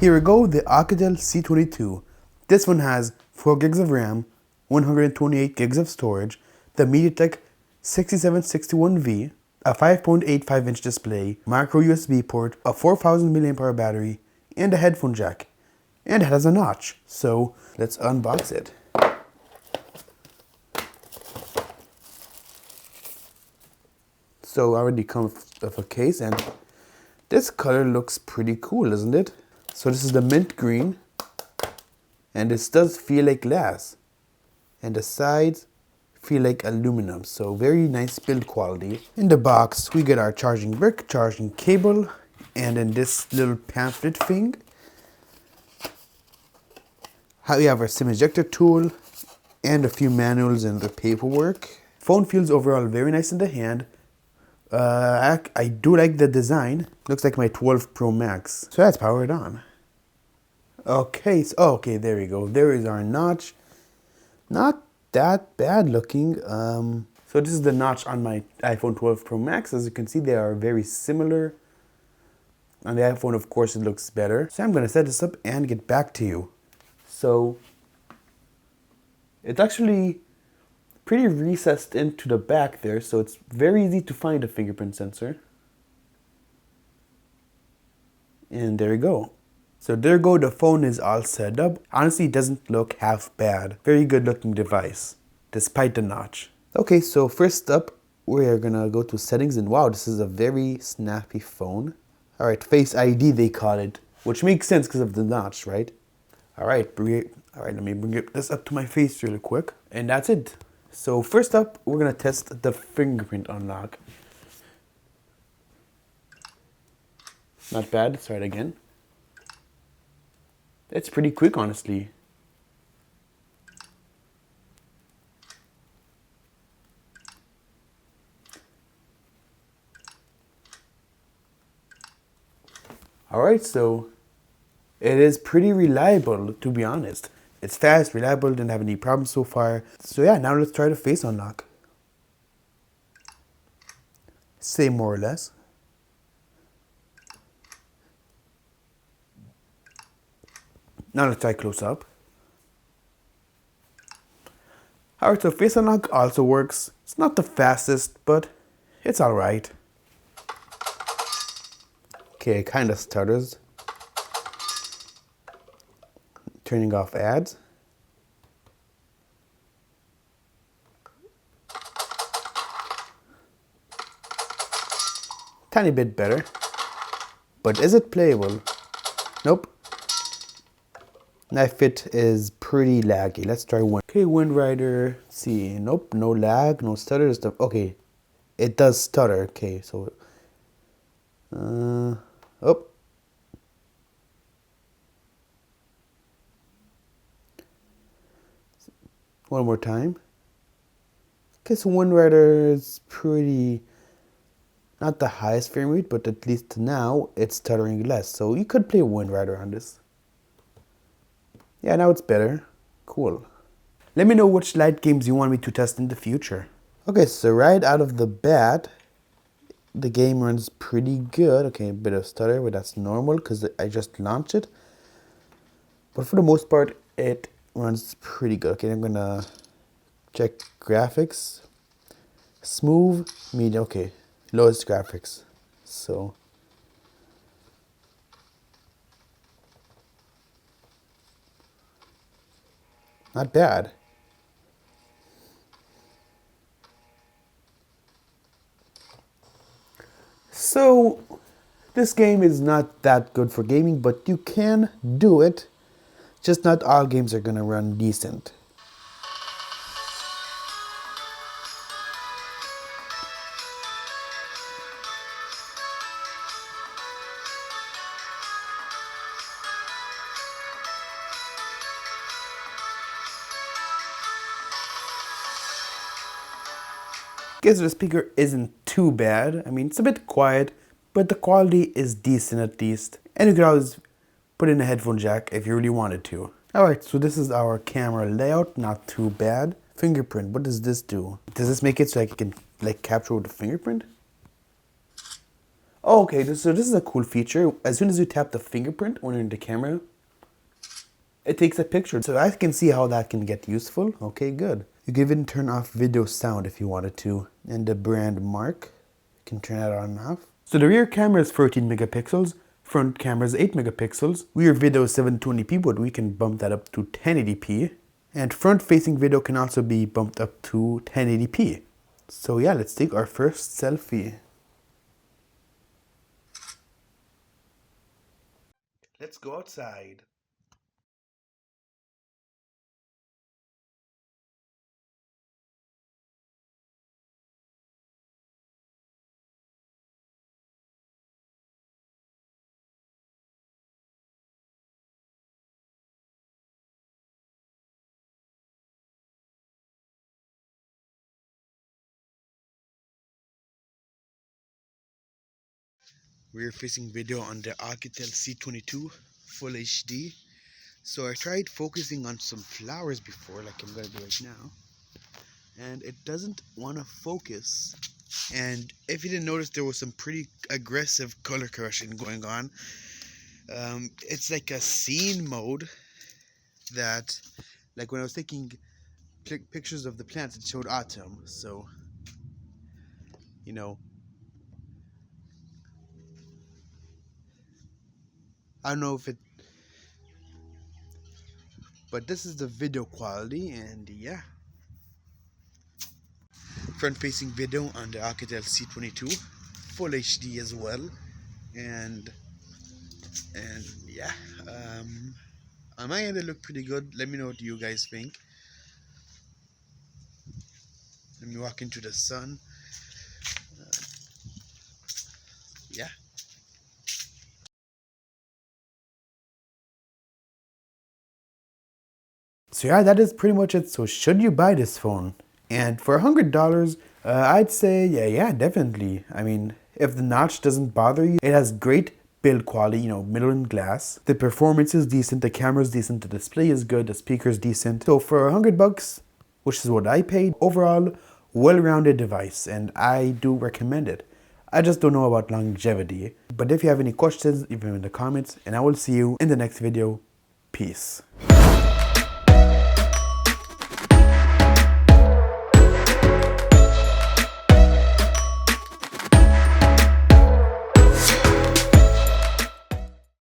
Here we go, the Oukitel C22. This one has 4 gigs of RAM, 128 gigs of storage, the MediaTek 6761V, a 5.85 inch display, micro USB port, a 4000 mAh battery, and a headphone jack. And it has a notch. So let's unbox it. So I already come with a case, and this color looks pretty cool, doesn't it? So this is the mint green, and this does feel like glass, and the sides feel like aluminum, so very nice build quality. In the box we get our charging brick, charging cable, and then this little pamphlet thing. We have our SIM ejector tool and a few manuals and the paperwork. Phone feels overall very nice in the hand. I do like the design. Looks like my 12 Pro Max. So that's powered on. Okay, so okay, there we go. There is our notch. Not that bad looking. So this is the notch on my iPhone 12 Pro Max. As you can see, they are very similar. On the iPhone, of course, it looks better. So I'm gonna set this up and get back to you. So it's actually pretty recessed into the back there, so it's very easy to find a fingerprint sensor. And there you go. So there you go, the phone is all set up. Honestly, it doesn't look half bad. Very good looking device, despite the notch. Okay, so first up, we're gonna go to settings, and wow, this is a very snappy phone. All right, Face ID they call it, which makes sense because of the notch, right? All right, let me bring this up to my face really quick. And that's it. So first up, we're gonna test the fingerprint unlock. Not bad, let's try it again. It's pretty quick, honestly. All right, so it is pretty reliable, to be honest. It's fast, reliable, didn't have any problems so far. So yeah, now let's try the face unlock. Same more or less. Now let's try close up. Alright, so face unlock also works. It's not the fastest, but it's alright. Okay, it kind of stutters. Turning off ads. Tiny bit better. But is it playable? Nope. Knife fit is pretty laggy. Let's try one. Okay, Wind Rider. Let's see. Nope, no lag, no stutter stuff. Okay, it does stutter. Okay, so oh. One more time. Okay, so Wind Rider is pretty, not the highest frame rate, but at least now it's stuttering less. So you could play Wind Rider on this. Yeah, now it's better. Cool. Let me know which light games you want me to test in the future. Okay, so right out of the bat, the game runs pretty good. Okay, a bit of stutter, but that's normal because I just launched it. But for the most part, it runs pretty good. Okay, I'm gonna check graphics. Smooth, medium, okay. Lowest graphics. So not bad. So this game is not that good for gaming, but you can do it. Just not all games are gonna run decent. Guess the speaker isn't too bad. I mean, it's a bit quiet, but the quality is decent at least. And you could always put in a headphone jack if you really wanted to. Alright, so this is our camera layout, not too bad. Fingerprint, what does this do? Does this make it so I can capture with the fingerprint? Oh, okay, so this is a cool feature. As soon as you tap the fingerprint when you're in the camera, it takes a picture. So I can see how that can get useful. Okay, good. You can even turn off video sound if you wanted to. And the brand mark, you can turn that on and off. So the rear camera is 13 megapixels. Front camera is 8 megapixels. Rear video is 720p, but we can bump that up to 1080p. And front facing video can also be bumped up to 1080p. So yeah, let's take our first selfie. Let's go outside. Rear facing video on the Oukitel C22 Full HD. So I tried focusing on some flowers before, like I'm gonna do right now, and it doesn't want to focus. And if you didn't notice, there was some pretty aggressive color correction going on. It's like a scene mode that, like when I was taking pictures of the plants, it showed autumn. So, you know, I don't know if it, but this is the video quality, and yeah. Front facing video on the Oukitel C22 Full HD as well, and yeah, on my end it looked pretty good. Let me know what you guys think. Let me walk into the sun. Yeah. So yeah, that is pretty much it. So should you buy this phone? And for $100, I'd say yeah, definitely. I mean, if the notch doesn't bother you, it has great build quality, you know, middle and glass. The performance is decent, the camera is decent, the display is good, the speaker is decent. So for $100, which is what I paid, overall, well-rounded device, and I do recommend it. I just don't know about longevity. But if you have any questions, leave them in the comments, and I will see you in the next video. Peace.